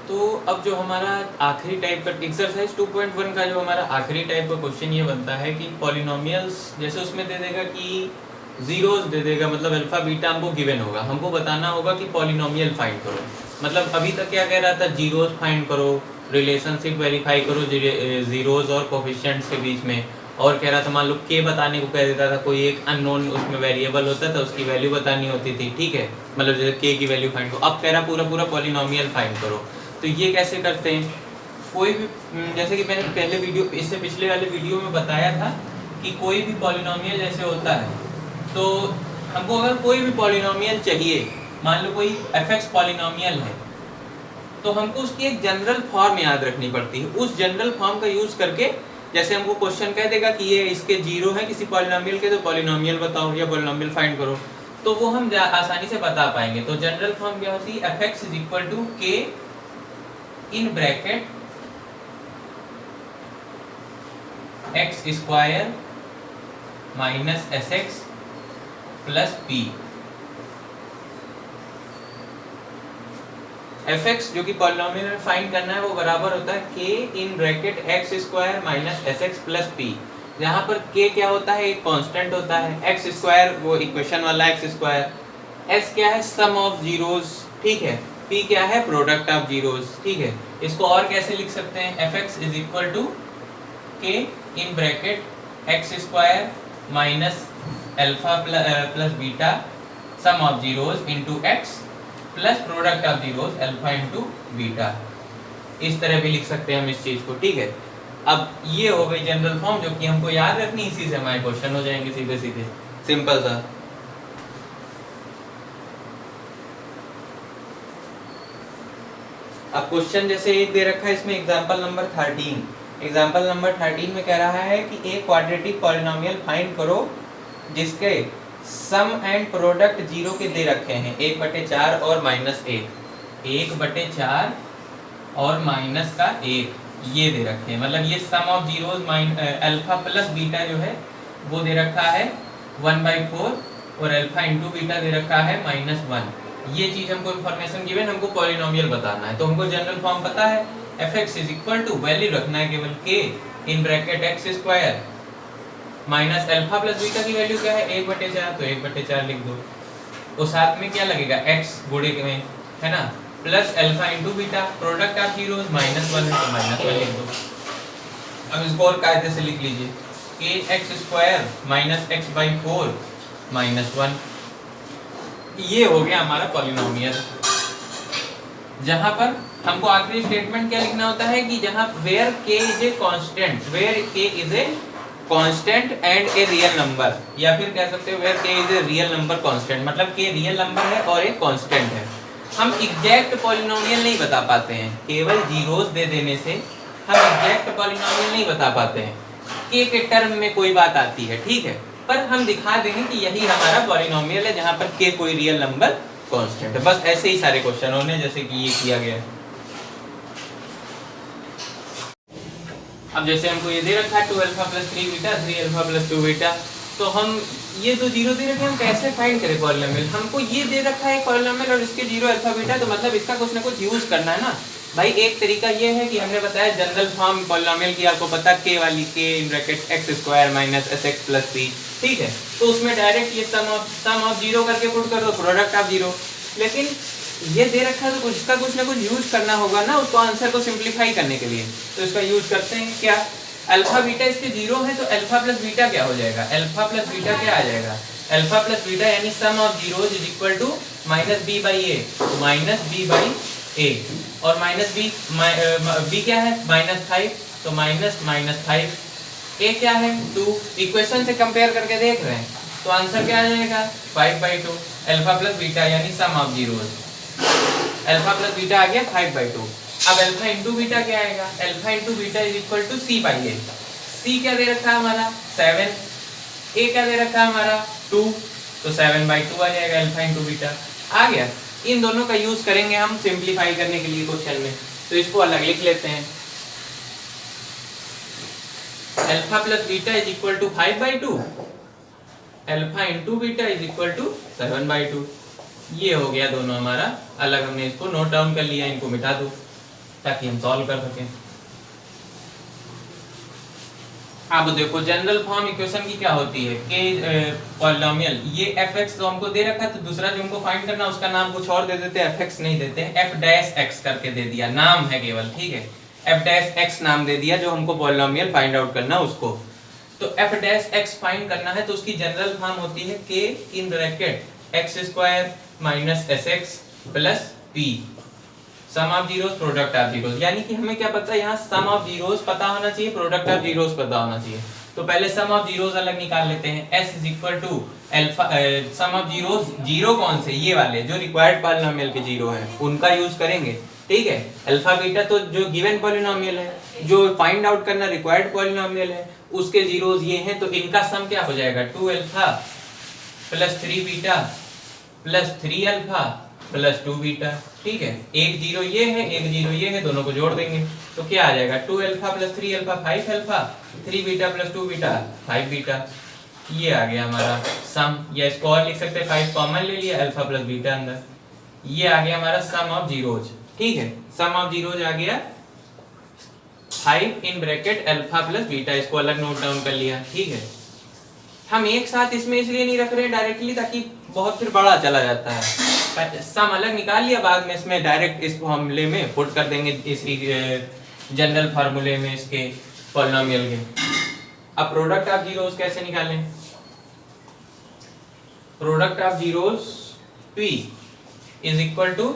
तो अब जो हमारा आखिरी टाइप का एक्सरसाइज 2.1 का जो हमारा आखिरी टाइप का क्वेश्चन ये बनता है कि पॉलिनोमियल्स, जैसे उसमें दे देगा कि जीरोस दे देगा, मतलब अल्फा बीटा हमको गिवन होगा, हमको बताना होगा कि पॉलिनोमियल फाइंड करो। मतलब अभी तक क्या कह रहा था, जीरोस फाइंड करो, रिलेशनशिप वेरीफाई करो जीरोस और कोफिशिएंट्स के बीच में, और कह रहा था मान लो के बताने को कह देता था, कोई एक अननोन उसमें वेरिएबल होता था, उसकी वैल्यू बतानी होती थी, ठीक है, मतलब जैसे के की वैल्यू फाइंड करो। अब कह रहा पूरा पूरा पॉलिनोमियल फाइंड करो। तो ये कैसे करते हैं, कोई भी जैसे कि मैंने पहले वीडियो, इससे पिछले वाले वीडियो में बताया था कि कोई भी पॉलिनोमियल जैसे होता है, तो हमको अगर कोई भी पॉलिनोमियल चाहिए, मान लो कोई एफ पॉलिनोमियल है, तो हमको उसकी एक जनरल फॉर्म याद रखनी पड़ती है। उस जनरल फॉर्म का यूज करके, जैसे हमको क्वेश्चन कह देगा कि ये इसके जीरो है किसी पॉलिनोमियल के, तो पॉलिनोमियल बताओ या पॉलिनोमियल फाइंड करो, तो वो हम आसानी से बता पाएंगे। तो जनरल फॉर्म क्या होती है, F x is equal to K in bracket x square minus S X plus P. F X जो कि पॉलिनोमियल में फाइंड करना है, वो बराबर होता है के in bracket x square minus S X plus P. यहाँ पर के क्या होता है, एक कांस्टेंट होता है, एक्स स्क्वायर वो इक्वेशन वाला एक्स स्क्वायर, एस क्या है सम ऑफ जीरोस, ठीक है, पी क्या है प्रोडक्ट ऑफ जीरोस, ठीक है। इसको और कैसे लिख सकते हैं, F x is equal to K in bracket x square minus alpha plus beta sum of zeros into X plus product of zeros alpha into beta. इस तरह भी लिख सकते हैं हम इस चीज को, ठीक है। अब ये हो गई जनरल फॉर्म, जो कि हमको याद रखनी, इसी से हमारे क्वेश्चन हो जाएंगे सीधे सीधे, सिंपल सा। अब क्वेश्चन जैसे एक दे रखा है इसमें, एग्जांपल नंबर 13। एग्जांपल नंबर 13 में कह रहा है कि एक क्वाड्रेटिक पॉलिनोमियल फाइंड करो जिसके सम एंड प्रोडक्ट जीरो के दे रखे हैं, 1/4 और -1, 1/4 और माइनस का 1, ये दे रखे हैं। मतलब ये sum of zeros alpha plus beta जो है वो दे रखा है 1/4 और अल्फा इंटू बीटा दे रखा है -1। ये चीज हमको इन्फॉर्मेशन गिवन, हमको पॉलिनोमियल बताना है। तो हमको जनरल फॉर्म पता है, F x is equal to, value रखना है केवल k in bracket x square minus alpha plus beta की वैल्यू क्या है 1/4, तो 1/4 लिख दो। और साथ में क्या लगेगा एक्स गुणे में, है ना, plus alpha into beta product of zeros -1 है, तो -1 लिख दो। अब इसको और कायदे से लिख लीजिए, के एक्स स्क्वायर माइनस x/4 -1। ये हो गया हमारा पॉलिनोमियल। जहां पर हमको आखिरी स्टेटमेंट क्या लिखना होता है कि जहां वेयर के इज ए कांस्टेंट, वेयर के is a constant and a real number, या फिर कह सकते हो वेयर के is a real number constant, मतलब के रियल नंबर है और एक कांस्टेंट है। हम एग्जैक्ट पॉलिनोमियल नहीं बता पाते हैं, केवल जीरोस दे देने से हम एग्जैक्ट पॉलिनोमियल नहीं बता पाते हैं। के टर्म में कोई बात आती है, ठीक है, पर हम दिखा देंगे कि यही हमारा पॉलिनोमियल है जहां पर के कोई रियल नंबर कांस्टेंट है। बस ऐसे ही सारे क्वेश्चन होने जैसे कि ये किया गया है। अब जैसे हमको ये दे रखा है 2 alpha plus 3 beta 3 alpha plus 2 beta, तो हम ये जो जीरो दे रखे हैं हम कैसे फाइंड करें पॉलिनोमियल। हमको ये दे रखा है पॉलिनोमियल और इसके 0 अल्फा बीटा, तो मतलब इसका कुछ ना कुछ यूज करना है ना भाई। एक तरीका ये है कि हमने बताया जनरल फॉर्म पॉलिनोमियल की, आपको पता के वाली, के in bracket x square minus S X plus P, ठीक है। तो उसमें डायरेक्ट ये सम ऑफ जीरो करके पुट कर दो, प्रोडक्ट ऑफ जीरो। लेकिन ये दे रखा है तो कुछ इसका कुछ ना कुछ यूज करना होगा ना उसको, आंसर को सिंप्लीफाई करने के लिए। तो इसका यूज करते हैं क्या, अल्फा बीटा इसके 0 है, तो अल्फा प्लस बीटा क्या हो जाएगा, अल्फा प्लस बीटा क्या आ जाएगा, अल्फा प्लस बीटा यानी sum of zeros is equal to -b/a, -b/a, और b क्या है -5, तो -5, a क्या है 2। इक्वेशन से कंपेयर करके देख रहे हैं, तो आंसर क्या आ जाएगा 5/2, अल्फा प्लस बीटा यानी sum of zeros, alpha plus beta आ गया 5/2। अब अल्फा इंटू बीटा क्या आएगा, alpha into beta is equal to c/a। c क्या दे रखा है हमारा 7, a क्या दे रखा है हमारा 2, तो 7/2 आ जाएगा अल्फा इंटू बीटा आ गया। इन दोनों का यूज करेंगे हम सिंप्लीफाई करने के लिए क्वेश्चन में, तो इसको अलग लिख लेते हैं। Alpha plus beta is equal to 5/2, alpha into beta is equal to 7/2। ये हो गया दोनों हमारा अलग, हमने इसको नोट डाउन कर लिया, इनको मिटा दो। ताकि हम सॉल्व कर सकें। अब देखो जनरल फॉर्म इक्वेशन की क्या होती है कि पॉलिनोमियल ये fx तो हमको दे रखा है, तो दूसरा जो हमको फाइंड करना उसका नाम कुछ और दे देते हैं, fx नहीं देते हैं, f डैश x करके दे दिया, नाम है केवल, ठीक है, f डैश x नाम दे दिया जो हमको पॉलिनोमियल फाइंड आउट करना उसको। तो f डैश x फाइंड करना है तो उसकी जनरल फॉर्म होती है k in bracket x square minus sx plus p sum of zeros product of zeros. यानी कि हमें क्या पता है, यहाँ सम ऑफ जीरोस पता होना चाहिए, प्रोडक्ट ऑफ जीरोस पता होना चाहिए। तो पहले सम ऑफ जीरोस अलग निकाल लेते हैं, s is equal to alpha, sum of zeros, zero कौन से, ये वाले जो रिक्वायर्ड पॉलिनोमियल के जीरो है उनका यूज करेंगे, ठीक है। अल्फा बीटा तो जो गिवन पॉलिनोमियल है, जो फाइंड आउट करना रिक्वायर्ड पॉलिनोमियल है उसके जीरोस ये हैं, तो इनका सम क्या हो जाएगा, 2 alpha plus 3 beta plus 3 alpha plus 2 beta, ठीक है। एक जीरो ये है, एक जीरो ये है, दोनों को जोड़ देंगे तो क्या आ जाएगा, 2 alpha plus 3 alpha 5 alpha, 3 beta plus 2 beta 5 beta. ये आ गया हमारा सम, या इसको और लिख सकते हैं, 5 कॉमन ले लिया, अल्फा प्लस बीटा अंदर, ये आ गया हमारा सम ऑफ जीरोज, ठीक है। सम ऑफ जीरोज आ गया 5 इन ब्रैकेट अल्फा प्लस बीटा, इसको अलग नोट डाउन कर लिया, ठीक है। हम एक साथ इसमें इसलिए नहीं रख रहे डायरेक्टली ताकि बहुत फिर बड़ा चला जाता है, सम अलग निकाल लिया, बाद में इसमें डायरेक्ट इस फॉर्मूले में पुट कर देंगे, इसी जनरल फार्मूले में इसके पॉलिनोमियल के। अब प्रोडक्ट ऑफ जीरोस कैसे निकालें, product of zeros p is equal to,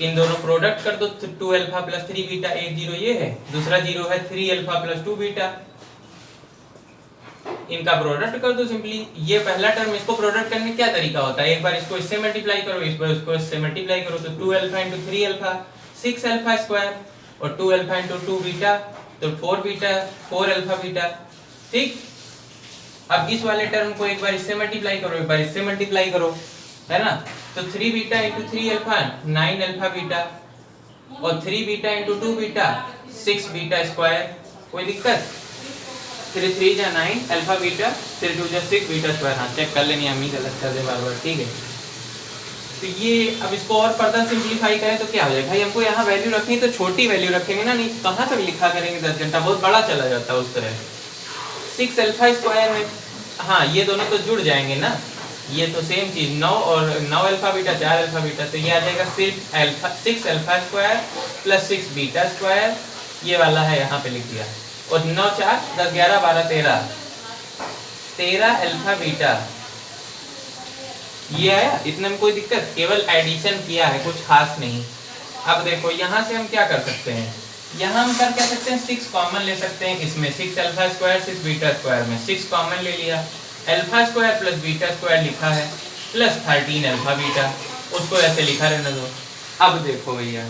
इन दोनों प्रोडक्ट कर दो, 2 अल्फा प्लस 3 बीटा, एक जीरो ये है, दूसरा जीरो है 3 अल्फा प्लस 2 बीटा, इनका प्रोडक्ट कर दो सिंपली। ये पहला टर्म, इसको प्रोडक्ट करने क्या तरीका होता है, एक बार इसको इससे मल्टीप्लाई करो, इस बार इसको इससे मल्टीप्लाई करो, तो 2 alpha into 3 alpha 6 alpha square, और 2 अल्फा इंटू 2 बीटा तो 4 बीटा 4 अल्फा बीटा, ठीक। अब इस वाले टर्म को एक बार इससे मल्टीप्लाई करो, एक बार इससे मल्टीप्लाई करो, है ना, तो 3 beta into 3 alpha 9 alpha beta, और 3 beta into 2 beta 6 beta square, कोई दिक्कत, 3 3 जा 9 अल्फा बीटा, 3 2 जा 6 बीटा स्क्वायर, हाँ चेक कर लेनी, हम ही गलत कर दे बार बार, ठीक है। तो ये अब इसको और फर्दर सिंपलीफाई करें तो क्या हो जाएगा, भाई हमको यहाँ वैल्यू रखनी तो छोटी वैल्यू रखेंगे ना, नहीं कहाँ तक लिखा करेंगे 10 घंटा, बहुत बड़ा चला जाता है उस तरह। 6 अल्फा स्क्वायर है, हाँ ये दोनों तो जुड़ जाएंगे ना, ये तो सेम चीज, 9 और 9 अल्फा बीटा 4 अल्फा बीटा, तो ये आ जाएगा 6 alpha square plus 6 beta square, ये वाला है यहाँ पे लिख दिया, और 9 4 10 11 12 13 अल्फा बीटा, ये आया, इतने में कोई दिक्कत, केवल एडिशन किया है, कुछ खास नहीं। अब देखो यहाँ से हम क्या कर सकते हैं, यहाँ हम कर क्या सकते हैं, 6 कॉमन ले सकते हैं इसमें, 6 अल्फा स्क्वायर 6 बीटा स्क्वायर में 6 कॉमन ले लिया, alpha square plus beta square लिखा है, प्लस 13 अल्फा बीटा, उसको ऐसे लिखा रहने दो। अब देखो भैया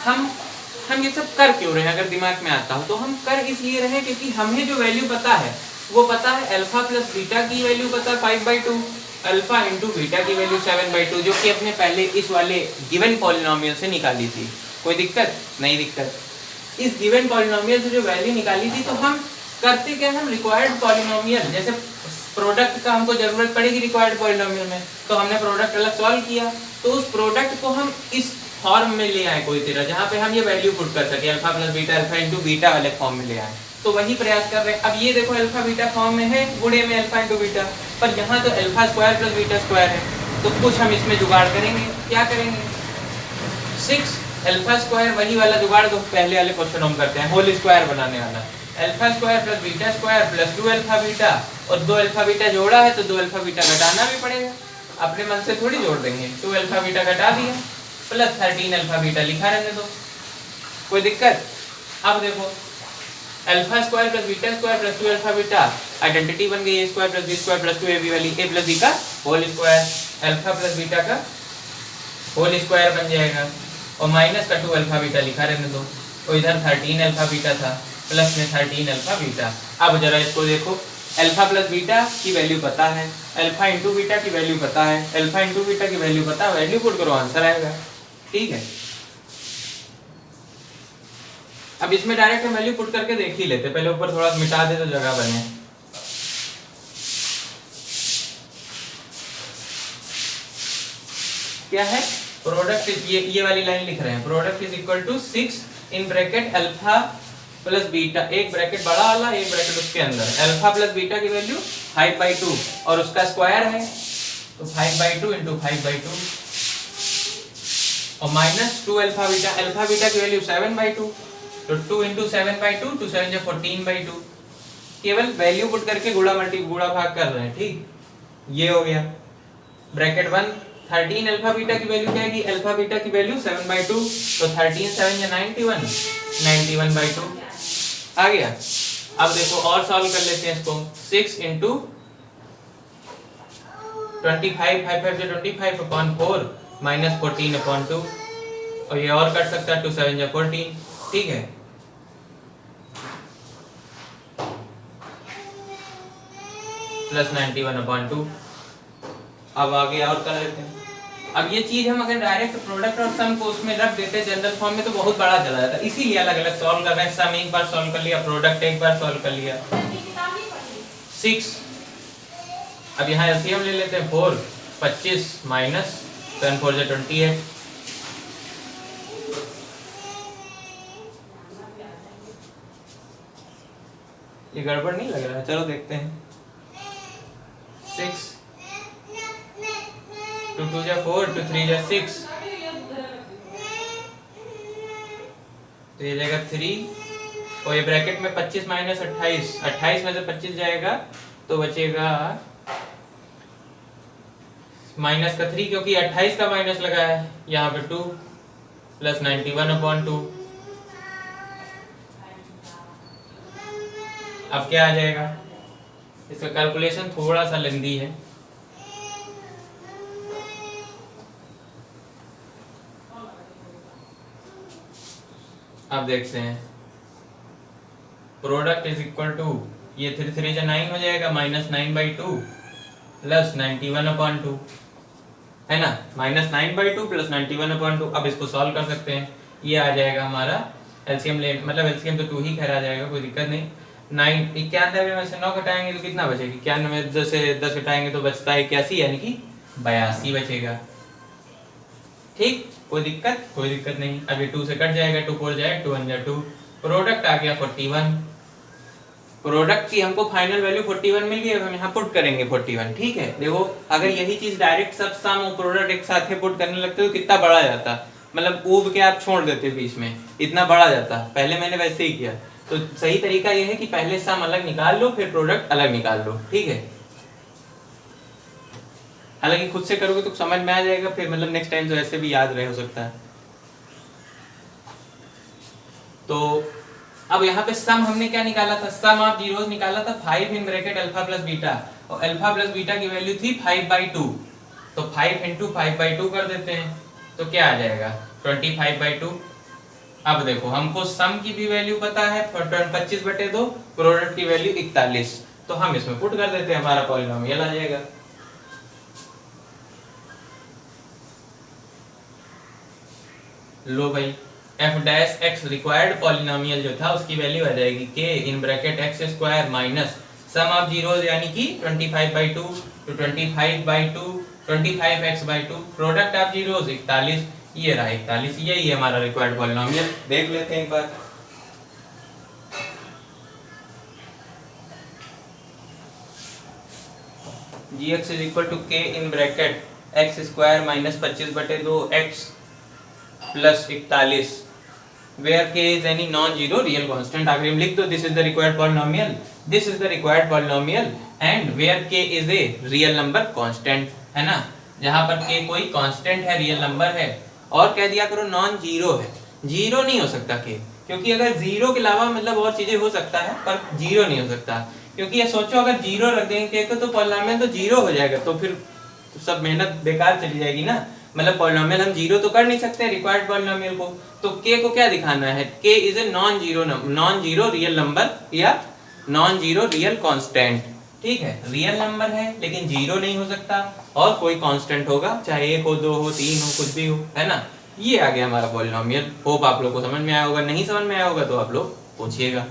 हम ये सब कर क्यों रहे हैं, अगर दिमाग में आता हो तो हम कर इसलिए रहे क्योंकि हमें जो वैल्यू पता है वो पता है, अल्फा प्लस बीटा की वैल्यू पता है 5/2, अल्फा इंटू बीटा की वैल्यू 7/2, जो कि अपने पहले इस वाले गिवन पॉलिनोमियल से निकाली थी, कोई दिक्कत नहीं, दिक्कत। इस गिवन पॉलिनोमियल से जो वैल्यू निकाली थी, तो हम करते क्या, हम रिक्वायर्ड पॉलिनोमियल, जैसे प्रोडक्ट का हमको जरूरत पड़ेगी रिक्वायर्ड पॉलिनोमियल में, तो हमने प्रोडक्ट अलग सॉल्व किया, तो उस प्रोडक्ट को हम इस फॉर्म में ले आए कोई तरह, जहाँ पे हम ये वैल्यू पुट कर सके, alpha plus beta alpha into beta वाले फॉर्म में ले आए, तो वही प्रयास कर रहे हैं। अब ये देखो अल्फा बीटा फॉर्म में है, गुणे में अल्फा इंटू बीटा, पर यहाँ तो alpha square plus beta square है, तो कुछ हम इसमें जुगाड़ करेंगे, क्या करेंगे, 6 अल्फा स्क्वायर वही वाला जुगाड़ जो पहले वाले क्वेश्चन हम करते हैं, होल स्क्वायर बनाने वाला, alpha square plus beta square plus 2 alpha beta, और 2 अल्फा बीटा जोड़ा है तो 2 अल्फा बीटा घटाना भी पड़ेगा, अपने मन से थोड़ी जोड़ देंगे, 2 अल्फा बीटा घटा दिया, प्लस 13 अल्फा बीटा लिखा रहने दो, कोई दिक्कत। अब देखो alpha square plus beta square plus 2 alpha beta, identity बन गई, a square plus b square plus 2ab वाली, a प्लस b का whole square, alpha plus beta का होल स्क्वायर बन जाएगा, और माइनस का 2 अल्फा बीटा लिखा रहने दो, और इधर 13 अल्फा बीटा था, प्लस में 13 अल्फा बीटा। अब जरा इसको देखो, अल्फा प्लस बीटा की वैल्यू पता है, अल्फा इंटू बीटा की वैल्यू पता है, अल्फा इंटू बीटा की वैल्यू पता है, वैल्यू पुट करो आंसर आएगा, ठीक है। अब इसमें डायरेक्ट हम वैल्यू पुट करके देख ही लेते, पहले ऊपर थोड़ा मिटा दे तो जगह बने। क्या है प्रोडक्ट, ये वाली लाइन लिख रहे हैं, product is equal to 6 in bracket alpha plus beta, एक ब्रैकेट बड़ा वाला एक ब्रैकेट उसके अंदर, अल्फा प्लस बीटा की वैल्यू 5/2 और उसका स्क्वायर है तो 5/2 इंटू 5/2 और माइनस 2 अल्फा बीटा की वैल्यू 7/2 तो 2 इंटू 7/2 2 7 जा 14/2। केवल वैल्यू पुट करके गुणा भाग कर रहे हैं। ठीक, ये हो गया ब्रैकेट 1। 13 अल्फा बीटा की वैल्यू क्या है? अल्फा बीटा की वैल्यू 7/2 तो 13 7 या 91 आ गया। अब देखो और सॉल्व कर लेते हैं इसको। 6 इंटू 25 5 से 25 अपॉन 4 माइनस 14/2 और ये और कट सकता है 2 7 या 14। ठीक है, प्लस 91/2। अब आगे और कर लेते हैं। अब ये चीज हम अगर डायरेक्ट प्रोडक्ट और सम को उसमें रख देते जनरल फॉर्म में तो बहुत बड़ा चला जाता, इसीलिए अलग अलग सॉल्व कर रहे हैं। सम एक बार सॉल्व कर लिया, प्रोडक्ट एक बार सॉल्व कर लिया। 6 अब यहाँ एलसीएम ले लेते हैं। 4 25 माइनस 7 4 जा 28। ये गड़बड़ नहीं लग रहा है? चलो देखते हैं। 6 2 2 जा 4 2 3 जा 6 तो ये जाएगा 3 और ये ब्रैकेट में 25 माइनस 28, 28 में से 25 जाएगा तो बचेगा माइनस का 3 क्योंकि 28 का माइनस लगा है यहाँ पे 2 प्लस 91/2। अब क्या आ जाएगा? इसका कैलकुलेशन थोड़ा सा लेंदी है। अब देखते हैं। प्रोडक्ट इज इक्वल टू ये 3 3 जा 9 हो जाएगा माइनस 9/2 प्लस 91/2 है ना, माइनस 9/2 प्लस 91/2। अब इसको सॉल्व कर सकते हैं। ये आ जाएगा हमारा एलसीएम ले, मतलब एलसीएम तो 2 ही खैर आ जाएगा, कोई दिक्कत नहीं। 91 में से 9 घटाएंगे तो कितना बचेगा? 91 में 10 से 10 घटाएंगे तो बचता है 81 यानी कि 82 बचेगा। ठीक, कोई दिक्कत नहीं। अभी 2 से कट जाएगा, 2 4 जाएगा 2 1 जा 2। प्रोडक्ट आ गया 41। प्रोडक्ट की हमको फाइनल वैल्यू 41 मिल गई। अब हम यहाँ पुट करेंगे 41। ठीक है, देखो अगर यही चीज डायरेक्ट सब सम और प्रोडक्ट एक साथ पुट करने लगते तो कितना बड़ा जाता, मतलब ऊब के आप छोड़ देते बीच में, इतना बड़ा जाता। पहले मैंने वैसे ही किया। तो सही तरीका यह है कि पहले सम अलग निकाल लो फिर प्रोडक्ट अलग निकाल लो। ठीक है, हालांकि खुद से करोगे तो समझ में आ जाएगा, फिर मतलब नेक्स्ट टाइम तो ऐसे भी याद रहे हो सकता है। तो अब यहाँ पे सम हमने क्या निकाला था? सम ऑफ जीरोस निकाला था 5 इन ब्रैकेट अल्फा प्लस बीटा और अल्फा प्लस बीटा की वैल्यू थी 5/2 तो 5 इंटू 5/2 कर देते हैं तो क्या आ जाएगा? 25/2। अब देखो हमको सम की भी वैल्यू पता है 25/2, प्रोडक्ट की वैल्यू 41 तो हम इसमें पुट कर देते हैं, हमारा पॉलिनोमियल आ जाएगा। लो भाई, f dash x required polynomial जो था उसकी वैल्यू आ जाएगी k in bracket x² minus sum of zeros यानी कि 25/2 तो 25/2 25x/2 प्रोडक्ट ऑफ जीरोस 41। ये रहा 41, यही है हमारा रिक्वायर्ड पॉलिनोमियल। देख लेते हैं एक बार। gx is equal to k in bracket x² minus 25/2 x plus 41 where k is any non-zero real constant। आखिर में लिख दो this is the required polynomial, this is the required polynomial and where k is a real number constant, है ना, जहाँ पर k कोई constant है, रियल नंबर है। और कह दिया करो नॉन जीरो है, जीरो नहीं हो सकता k, क्योंकि अगर जीरो के अलावा मतलब और चीजें हो सकता है पर जीरो नहीं हो सकता, क्योंकि ये सोचो अगर जीरो रख देंगे k को तो पॉलिनोमियल तो जीरो हो जाएगा, तो फिर सब मेहनत बेकार चली जाएगी ना। मतलब पॉलिनोमियल हम जीरो तो कर नहीं सकते रिक्वायर्ड पॉलिनोमियल को, तो k को क्या दिखाना है? k is a non zero real number या नॉन जीरो रियल कांस्टेंट। ठीक है, रियल नंबर है लेकिन जीरो नहीं हो सकता और कोई कांस्टेंट होगा, चाहे 1 हो 2 हो 3 हो कुछ भी हो, है ना। ये आ गया हमारा पॉलिनोमियल। होप आप लोग को समझ में आया होगा, नहीं समझ में आया होगा तो आप लोग पूछिएगा।